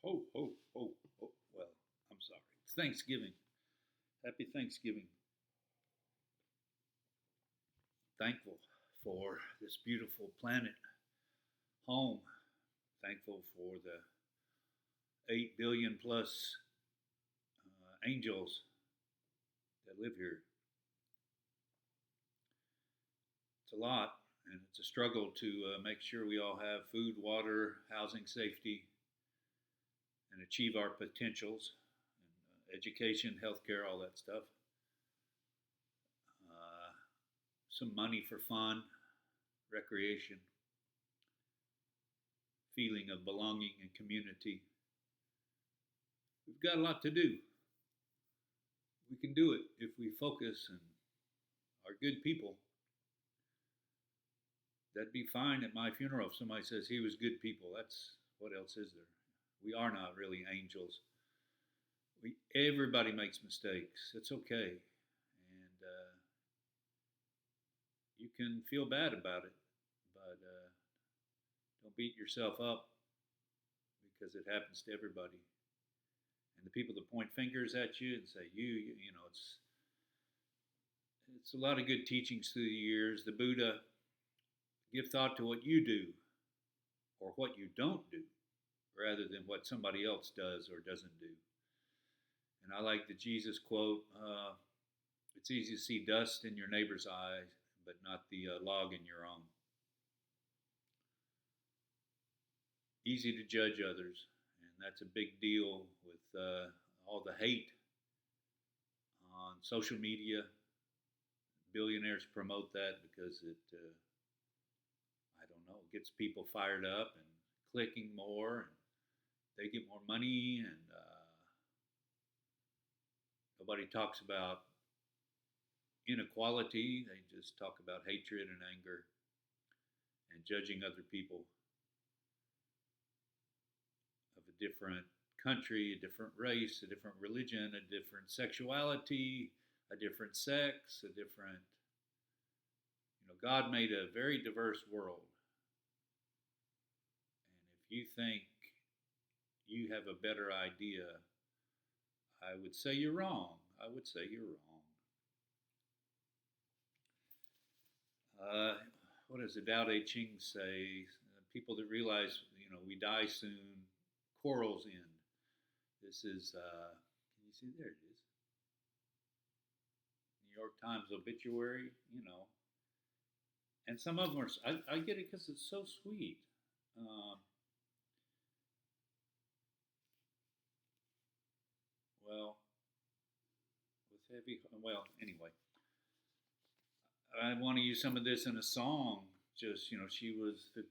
Ho, ho, ho, ho. Well, I'm sorry. It's Thanksgiving. Happy Thanksgiving. Thankful for this beautiful planet home. Thankful for the 8 billion plus angels that live here. It's a lot, and it's a struggle to make sure we all have food, water, housing, safety, and achieve our potentials, and, education, healthcare, all that stuff. Uh, some money for fun, recreation, feeling of belonging and community. We've got a lot to do. We can do it if we focus and are good people. That'd be fine at my funeral if somebody says he was good people. That's what else is there? We are not really angels. Everybody makes mistakes. It's okay, and you can feel bad about it, but don't beat yourself up because it happens to everybody. And the people that point fingers at you and say you know, it's a lot of good teachings through the years. The Buddha: give thought to what you do or what you don't do, rather than what somebody else does or doesn't do. And I like the Jesus quote: "It's easy to see dust in your neighbor's eye, but not the log in your own." Easy to judge others, and that's a big deal with all the hate on social media. Billionaires promote that because it, I don't know, gets people fired up and clicking more, and they get more money, and nobody talks about inequality. They just talk about hatred and anger and judging other people of a different country, a different race, a different religion, a different sexuality, a different sex, a different, God made a very diverse world. And if you think you have a better idea, I would say you're wrong. I would say you're wrong. What does the Tao Te Ching say? People that realize, we die soon, quarrels end. This is, can you see? There it is. New York Times obituary, And some of them are, I get it because it's so sweet. Well, with heavy, well, anyway. I want to use some of this in a song. Just, she was the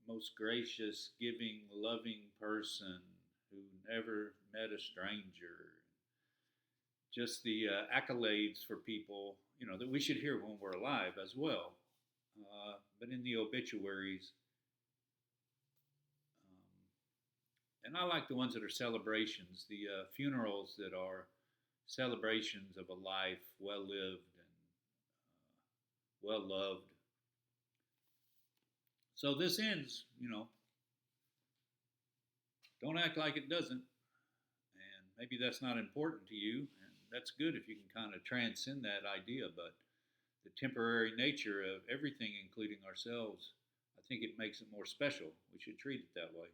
most gracious, giving, loving person who never met a stranger. Just the accolades for people, that we should hear when we're alive as well. But in the obituaries, and I like the ones that are celebrations, the funerals that are celebrations of a life well lived and well loved. So this ends, don't act like it doesn't. And maybe that's not important to you, and that's good if you can kind of transcend that idea. But the temporary nature of everything, including ourselves, I think it makes it more special. We should treat it that way.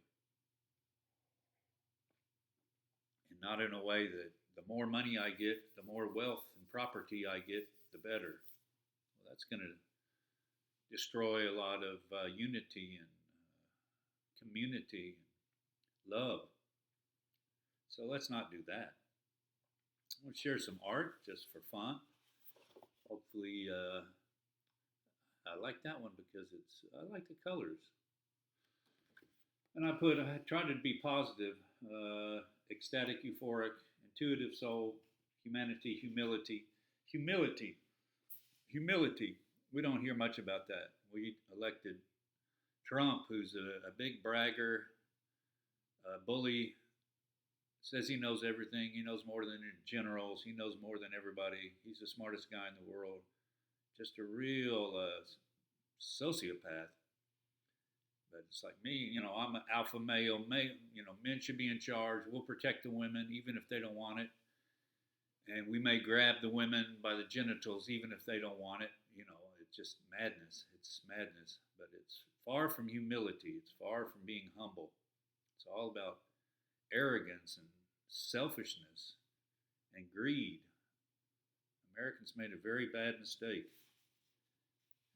And not in a way that the more money I get, the more wealth and property I get, the better. Well, that's going to destroy a lot of unity and community and love. So let's not do that. I'm going to share some art just for fun. Hopefully, I like that one because I like the colors. And I tried to be positive, ecstatic, euphoric, intuitive soul, humanity, humility. We don't hear much about that. We elected Trump, who's a big bragger, a bully, says he knows everything. He knows more than generals. He knows more than everybody. He's the smartest guy in the world. Just a real sociopath. But it's like me, I'm an alpha male. Men should be in charge. We'll protect the women even if they don't want it, and we may grab the women by the genitals even if they don't want it. It's just madness. It's madness, but it's far from humility. It's far from being humble. It's all about arrogance and selfishness and greed. Americans made a very bad mistake,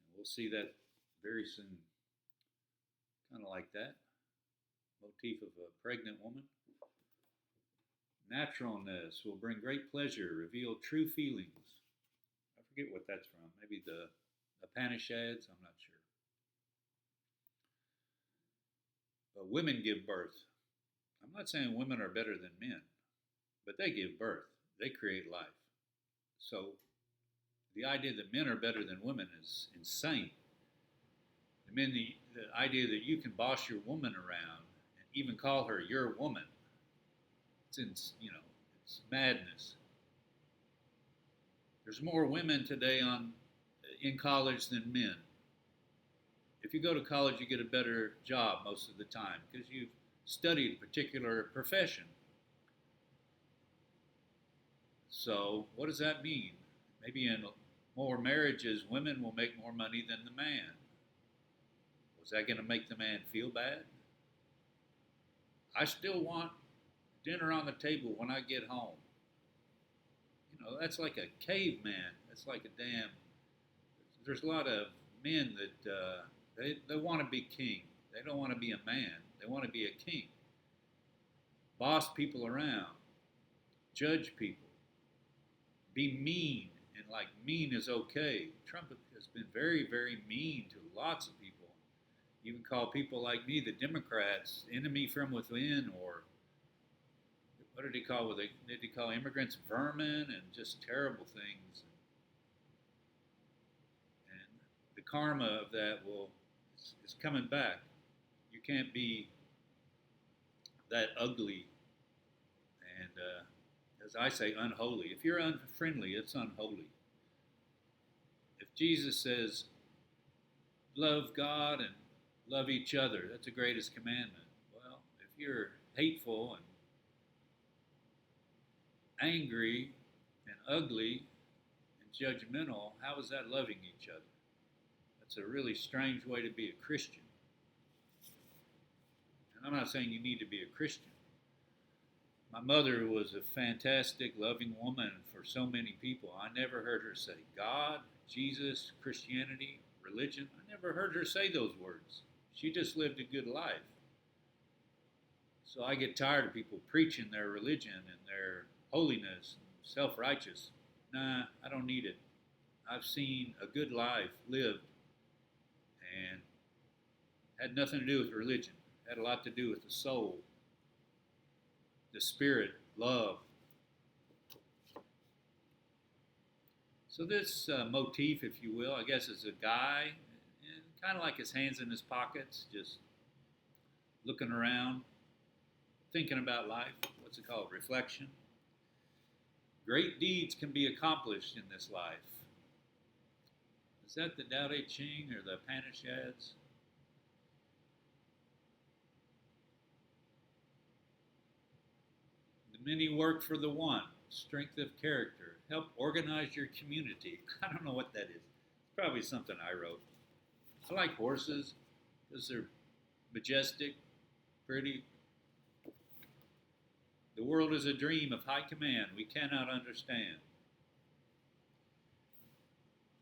and we'll see that very soon. Kind of like that motif of a pregnant woman. Naturalness will bring great pleasure, reveal true feelings. I forget what that's from. Maybe the Upanishads, I'm not sure. But women give birth. I'm not saying women are better than men, but they give birth. They create life. So the idea that men are better than women is insane. The idea that you can boss your woman around and even call her your woman, it's madness. There's more women today in college than men. If you go to college, you get a better job most of the time because you've studied a particular profession. So what does that mean? Maybe in more marriages, women will make more money than the man. Was that going to make the man feel bad? I still want dinner on the table when I get home. That's like a caveman. That's like a damn. There's a lot of men that they want to be king. They don't want to be a man. They want to be a king. Boss people around. Judge people. Be mean. And like mean is okay. Trump has been very, very mean to lots of people. Even call people like me, the Democrats, enemy from within, or what did he call? Did he call immigrants vermin and just terrible things? And the karma of that is coming back. You can't be that ugly and, as I say, unholy. If you're unfriendly, it's unholy. If Jesus says, love God and love each other, that's the greatest commandment. Well, if you're hateful and angry and ugly and judgmental, how is that loving each other? That's a really strange way to be a Christian. And I'm not saying you need to be a Christian. My mother was a fantastic, loving woman for so many people. I never heard her say God, Jesus, Christianity, religion. I never heard her say those words. She just lived a good life. So I get tired of people preaching their religion and their holiness and self-righteous. Nah, I don't need it. I've seen a good life lived and had nothing to do with religion. It had a lot to do with the soul, the spirit, love. So this motif, if you will, I guess is a guy, kind of like his hands in his pockets, just looking around, thinking about life. What's it called? Reflection. Great deeds can be accomplished in this life. Is that the Tao Te Ching or the Upanishads? The many work for the one. Strength of character. Help organize your community. I don't know what that is. It's probably something I wrote. I like horses because they're majestic, pretty. The world is a dream of high command we cannot understand.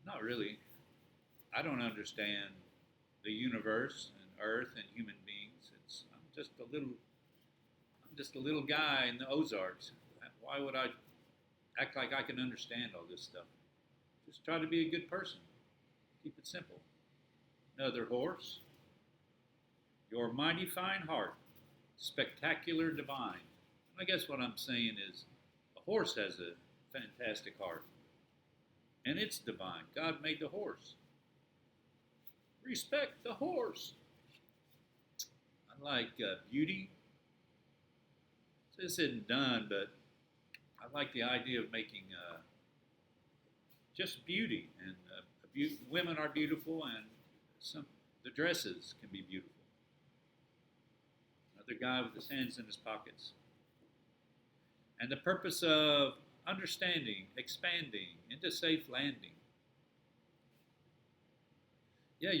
Not really. I don't understand the universe and Earth and human beings. I'm just a little guy in the Ozarks. Why would I act like I can understand all this stuff? Just try to be a good person. Keep it simple. Another horse. Your mighty fine heart, spectacular divine. I guess what I'm saying is a horse has a fantastic heart. And it's divine. God made the horse. Respect the horse. I like beauty. This isn't done, but I like the idea of making just beauty. And women are beautiful, and the dresses can be beautiful. Another guy with his hands in his pockets. And the purpose of understanding, expanding into safe landing. Yeah,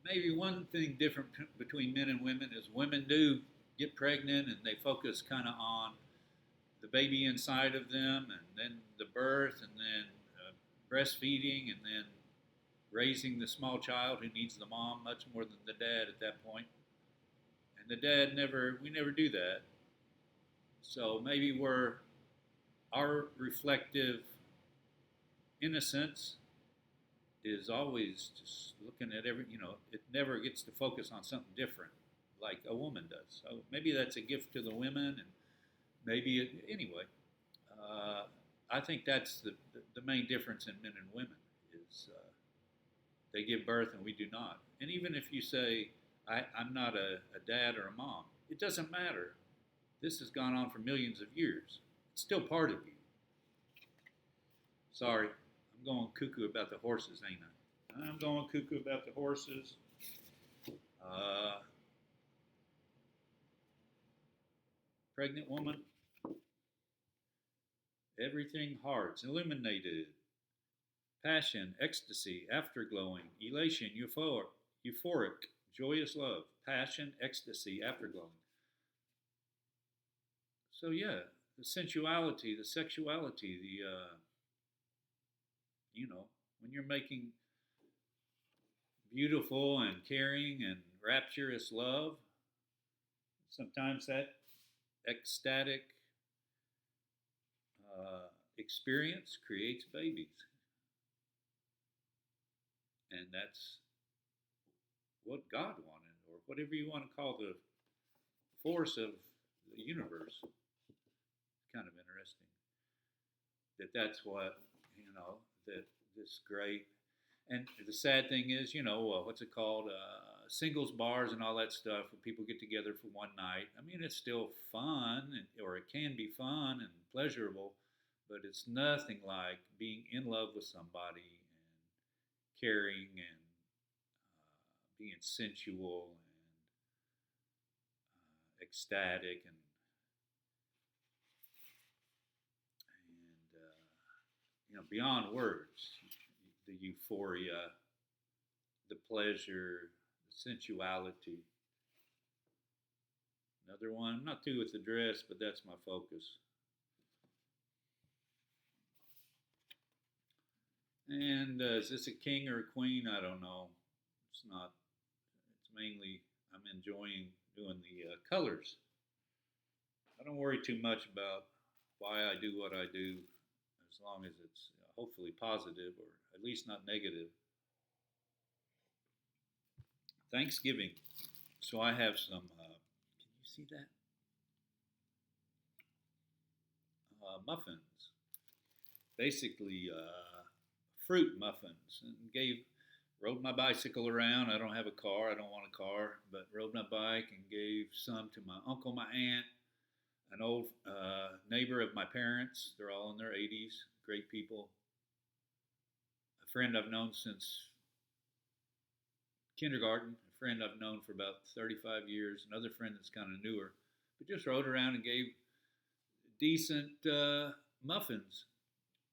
maybe one thing different between men and women is women do get pregnant and they focus kind of on the baby inside of them and then the birth and then breastfeeding and then raising the small child who needs the mom much more than the dad at that point. And the dad we never do that. So maybe our reflective innocence is always just looking at it never gets to focus on something different like a woman does. So maybe that's a gift to the women, and anyway. Uh, I think that's the main difference in men and women is they give birth and we do not. And even if you say, I'm not a dad or a mom, it doesn't matter. This has gone on for millions of years. It's still part of you. Sorry, I'm going cuckoo about the horses, ain't I? I'm going cuckoo about the horses. Pregnant woman, everything hearts, illuminated, passion, ecstasy, afterglowing, elation, euphoric, joyous love, passion, ecstasy, afterglowing. So yeah, the sensuality, the sexuality, when you're making beautiful and caring and rapturous love, sometimes that ecstatic experience creates babies. And that's what God wanted, or whatever you want to call the force of the universe. Kind of interesting that's what, that this great. And the sad thing is, what's it called? Singles bars and all that stuff where people get together for one night. I mean, it's still fun, or it can be fun and pleasurable, but it's nothing like being in love with somebody and caring and being sensual and ecstatic and beyond words. The euphoria, the pleasure, the sensuality. Another one. I'm not through with the dress, but that's my focus. And is this a king or a queen? I don't know. It's not. It's mainly I'm enjoying doing the colors. I don't worry too much about why I do what I do, as long as it's hopefully positive or at least not negative. Thanksgiving. So I have some. Can you see that? Muffins. Basically, fruit muffins. And rode my bicycle around. I don't have a car. I don't want a car, but rode my bike and gave some to my uncle, my aunt, an old neighbor of my parents. They're all in their 80s. Great people. A friend I've known since kindergarten. A friend I've known for about 35 years. Another friend that's kind of newer. But just rode around and gave decent muffins.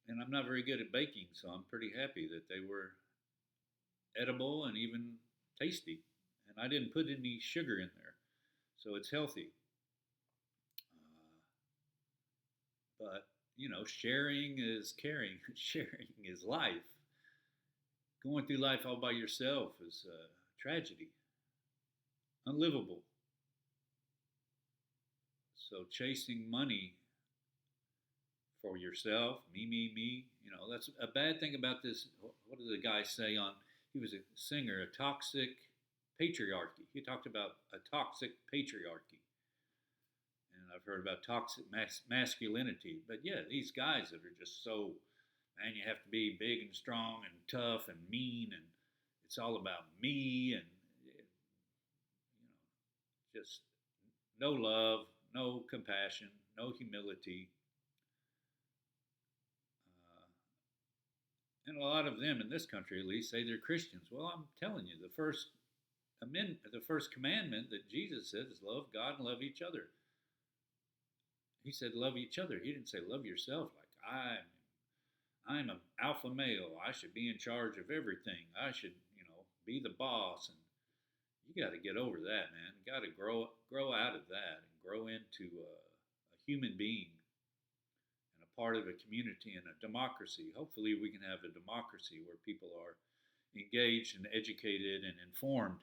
And I'm not very good at baking, so I'm pretty happy that they were edible and even tasty. And I didn't put any sugar in there, so it's healthy. But, sharing is caring. Sharing is life. Going through life all by yourself is a tragedy. Unlivable. So chasing money for yourself, me, that's a bad thing about this. What did the guy say he was a singer, a toxic patriarchy. He talked about a toxic patriarchy. And I've heard about toxic masculinity. But yeah, these guys that are just so, man, you have to be big and strong and tough and mean, and it's all about me, and just no love, no compassion, no humility. And a lot of them, in this country at least, say they're Christians. Well, I'm telling you, the first the first commandment that Jesus said is love God and love each other. He said love each other. He didn't say love yourself like I'm an alpha male. I should be in charge of everything. I should, be the boss. And you got to get over that, man. You got to grow out of that and grow into a human being and a part of a community and a democracy. Hopefully, we can have a democracy where people are engaged and educated and informed,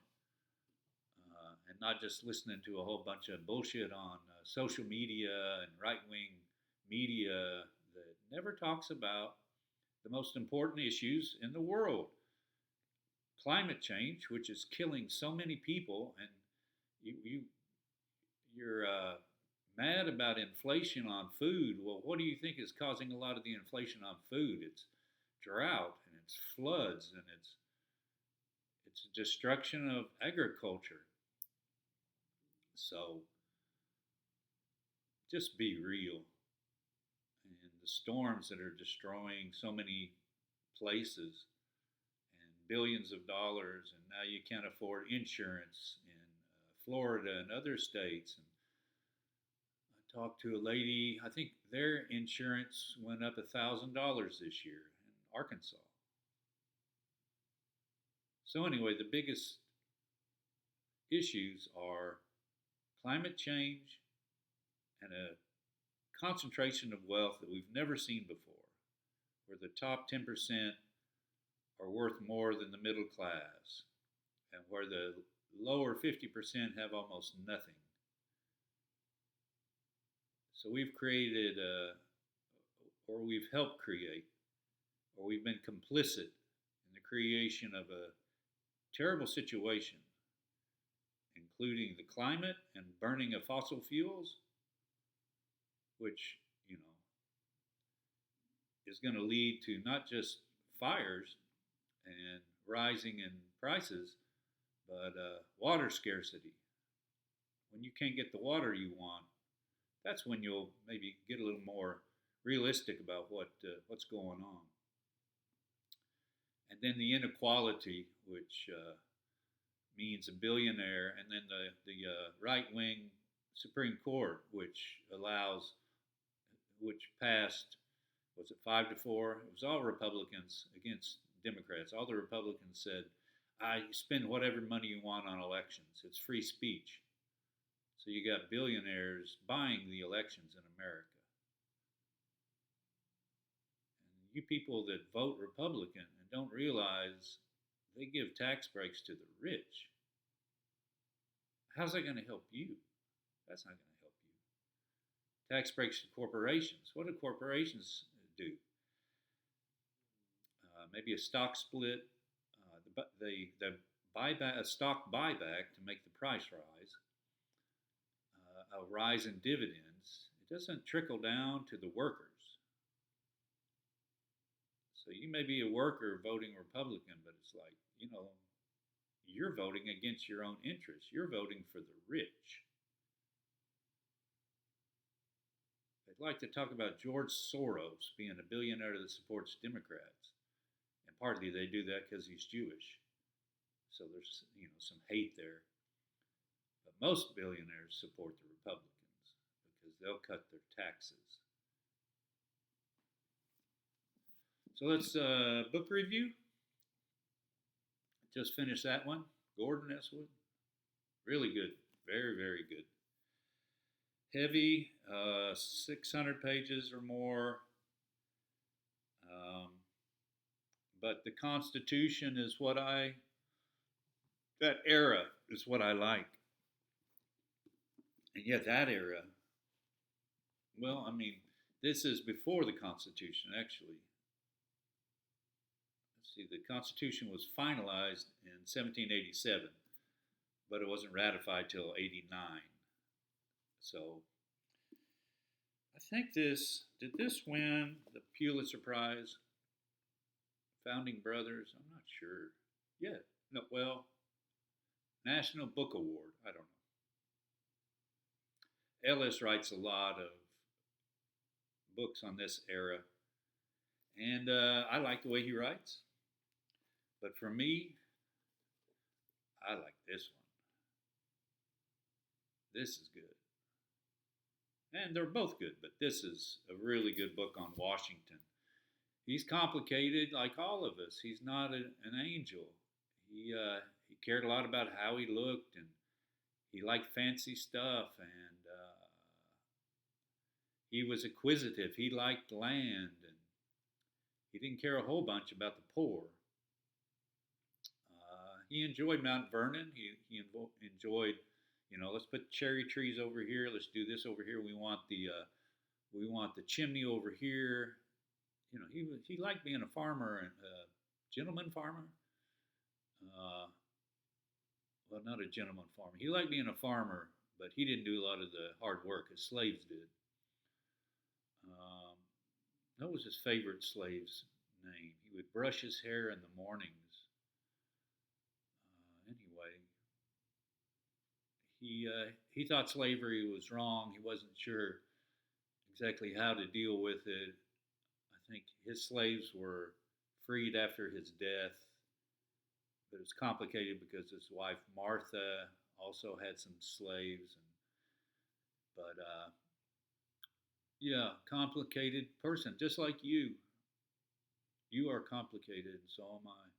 and not just listening to a whole bunch of bullshit on social media and right wing media that never talks about the most important issues in the world. Climate change, which is killing so many people, and you're mad about inflation on food. Well, what do you think is causing a lot of the inflation on food? It's drought and it's floods and it's destruction of agriculture. So just be real. And the storms that are destroying so many places and billions of dollars, and now you can't afford insurance in Florida and other states. And I talked to a lady, I think their insurance went up $1,000 this year in Arkansas. So anyway, the biggest issues are climate change and a concentration of wealth that we've never seen before, where the top 10% are worth more than the middle class, and where the lower 50% have almost nothing. So we've created, or we've helped create, or we've been complicit in the creation of a terrible situation, including the climate and burning of fossil fuels, which, is going to lead to not just fires and rising in prices, but water scarcity. When you can't get the water you want, that's when you'll maybe get a little more realistic about what's going on. And then the inequality, which means a billionaire, and then the right wing Supreme Court, which passed, was it 5-4? It was all Republicans against Democrats. All the Republicans said, you spend whatever money you want on elections. It's free speech. So you got billionaires buying the elections in America. And you people that vote Republican and don't realize they give tax breaks to the rich. How's that going to help you? That's not going to help you. Tax breaks to corporations. What do corporations do? Maybe a stock split, the buyback, a stock buyback to make the price rise, a rise in dividends. It doesn't trickle down to the workers. So you may be a worker voting Republican, but it's like, you're voting against your own interests. You're voting for the rich. They'd like to talk about George Soros being a billionaire that supports Democrats. And partly they do that because he's Jewish. So there's, some hate there. But most billionaires support the Republicans because they'll cut their taxes. So let's book review. Just finished that one. Gordon Eswood. Really good. Very, very good. Heavy, 600 pages or more. But the Constitution is that era is what I like. And yet that era, this is before the Constitution, actually. The Constitution was finalized in 1787, but it wasn't ratified till 89. So I think did this win the Pulitzer Prize? Founding Brothers? I'm not sure. Yeah, no, well, National Book Award. I don't know. Ellis writes a lot of books on this era, and I like the way he writes. But for me, I like this one. This is good. And they're both good, but this is a really good book on Washington. He's complicated like all of us. He's not an angel. He cared a lot about how he looked, and he liked fancy stuff, and he was acquisitive. He liked land, and he didn't care a whole bunch about the poor. He enjoyed Mount Vernon. He enjoyed, let's put cherry trees over here. Let's do this over here. We want the chimney over here. He liked being a farmer and a gentleman farmer. Well, not a gentleman farmer. He liked being a farmer, but he didn't do a lot of the hard work as slaves did. That was his favorite slave's name. He would brush his hair in the mornings. Anyway, he thought slavery was wrong. He wasn't sure exactly how to deal with it. I think his slaves were freed after his death, but it was complicated because his wife Martha also had some slaves, but yeah, complicated person, just like you. You are complicated, and so am I,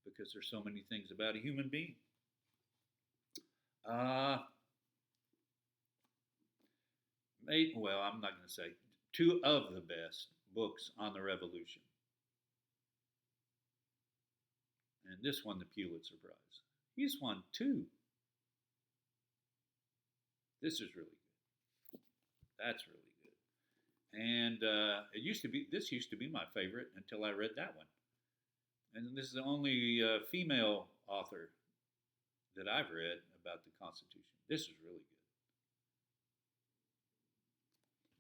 because there's so many things about a human being. Uh, well, I'm not going to say two of the best books on the Revolution, and this won the Pulitzer Prize. He's won two. This is really good. That's really good. And this used to be my favorite until I read that one. And this is the only female author that I've read about the Constitution. This is really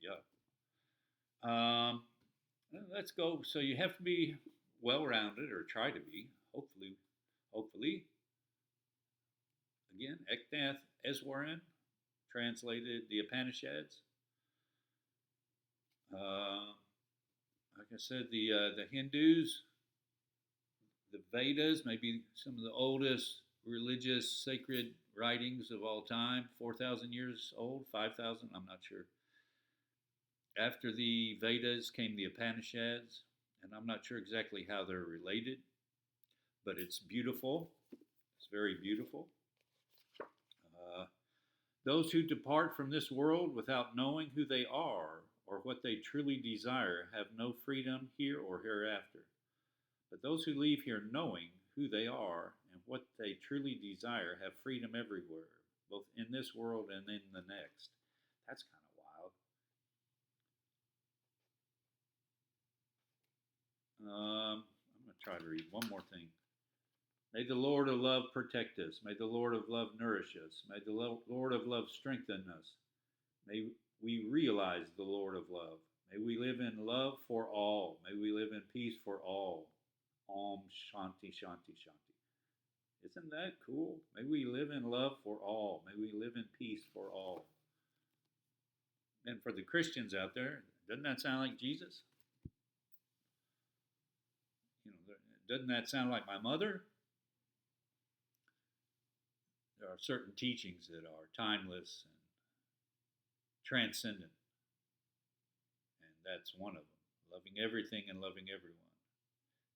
good. Yeah. Let's go. So you have to be well-rounded, or try to be. Hopefully. Again, Eknath Easwaran translated the Upanishads. Like I said, the Hindus, the Vedas, maybe some of the oldest religious sacred writings of all time, 4,000 years old, 5,000, I'm not sure. After the Vedas came the Upanishads, and I'm not sure exactly how they're related, but it's beautiful. It's very beautiful. Those who depart from this world without knowing who they are or what they truly desire have no freedom here or hereafter. But those who leave here knowing who they are and what they truly desire have freedom everywhere, both in this world and in the next. That's kind of wild. I'm going to try to read one more thing. May the Lord of love protect us. May the Lord of love nourish us. May the Lord of love strengthen us. May we realize the Lord of love. May we live in love for all. May we live in peace for all. Om Shanti Shanti Shanti. Isn't that cool? May we live in love for all. May we live in peace for all. And for the Christians out there, doesn't that sound like Jesus? Doesn't that sound like my mother? There are certain teachings that are timeless and transcendent. And that's one of them. Loving everything and loving everyone.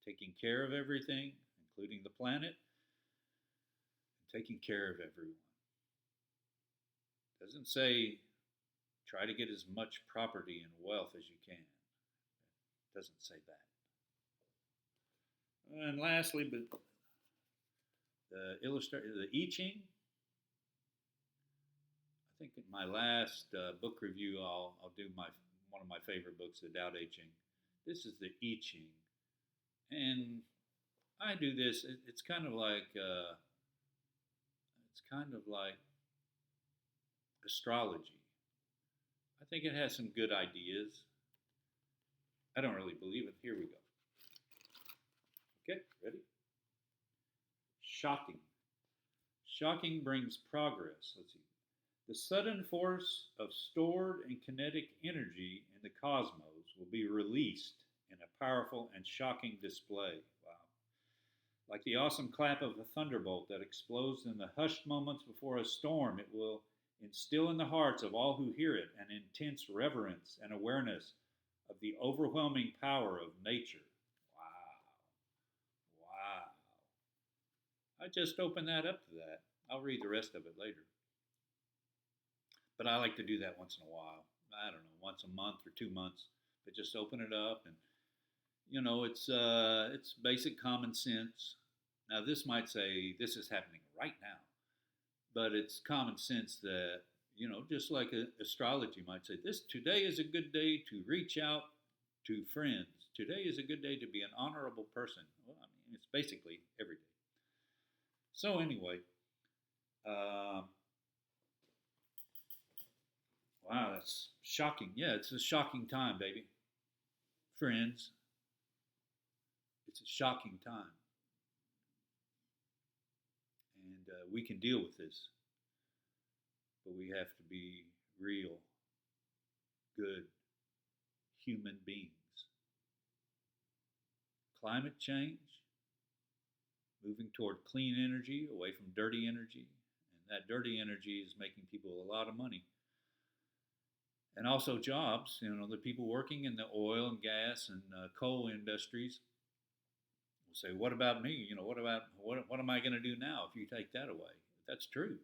Taking care of everything, including the planet, and taking care of everyone. It doesn't say try to get as much property and wealth as you can. It doesn't say that. And lastly, but the I Ching. I think in my last book review, I'll do one of my favorite books, the Tao Te Ching. This is the I Ching, and I do this. It's kind of like astrology. I think it has some good ideas. I don't really believe it. Here we go. Okay, ready? Shocking. Shocking brings progress. Let's see. The sudden force of stored and kinetic energy in the cosmos will be released in a powerful and shocking display. Wow. Like the awesome clap of a thunderbolt that explodes in the hushed moments before a storm, it will instill in the hearts of all who hear it an intense reverence and awareness of the overwhelming power of nature. Wow. Wow. I just opened that up to that. I'll read the rest of it later. But I like to do that once in a while. I don't know, once a month or 2 months. But just open it up, and it's basic common sense. Now this might say this is happening right now, but it's common sense that just like astrology might say, this today is a good day to reach out to friends. Today is a good day to be an honorable person. Well, I mean, it's basically every day. So anyway, um, wow, that's shocking. Yeah, it's a shocking time, baby. Friends, it's a shocking time. And we can deal with this, but we have to be real, good human beings. Climate change, moving toward clean energy, away from dirty energy, and that dirty energy is making people a lot of money. And also jobs, the people working in the oil and gas and coal industries will say, "What about me? What am I going to do now if you take that away?" That's true.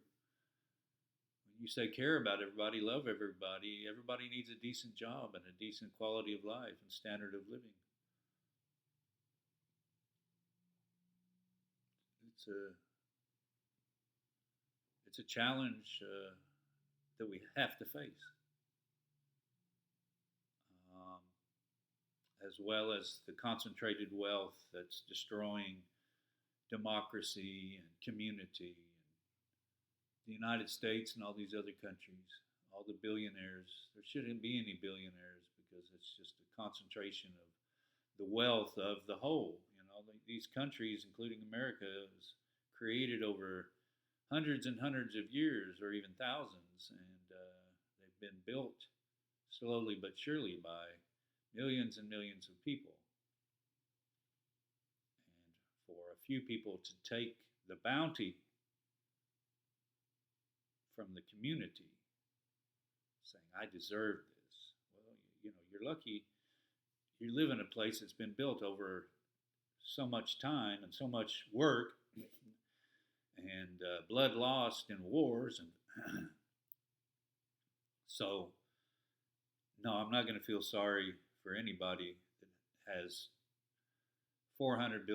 When you say care about everybody, love everybody, everybody needs a decent job and a decent quality of life and standard of living. It's a it's a challenge that we have to face, um, as well as the concentrated wealth that's destroying democracy and community. And the United States and all these other countries, all the billionaires, there shouldn't be any billionaires because it's just a concentration of the wealth of the whole. These countries, including America, was created over hundreds and hundreds of years, or even thousands, and they've been built slowly but surely by millions and millions of people. And for a few people to take the bounty from the community, saying, "I deserve this." Well, you're lucky you live in a place that's been built over so much time and so much work and blood lost in wars. And so, no, I'm not going to feel sorry for anybody that has $400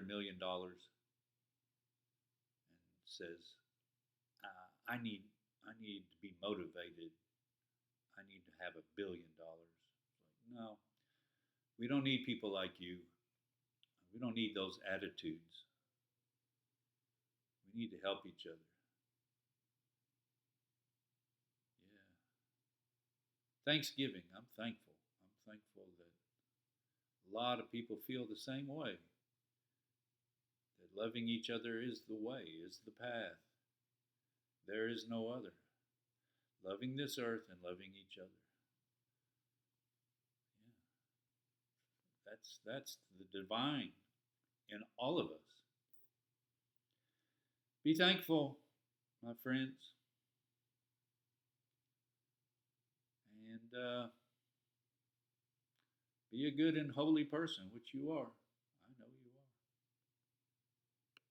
million and says, I need to be motivated. I need to have $1 billion. No, we don't need people like you. We don't need those attitudes. We need to help each other. Yeah. Thanksgiving, I'm thankful. I'm thankful that a lot of people feel the same way. That loving each other is the way, is the path. There is no other. Loving this earth and loving each other. Yeah. That's the divine in all of us. Be thankful, my friends, and be a good and holy person, which you are.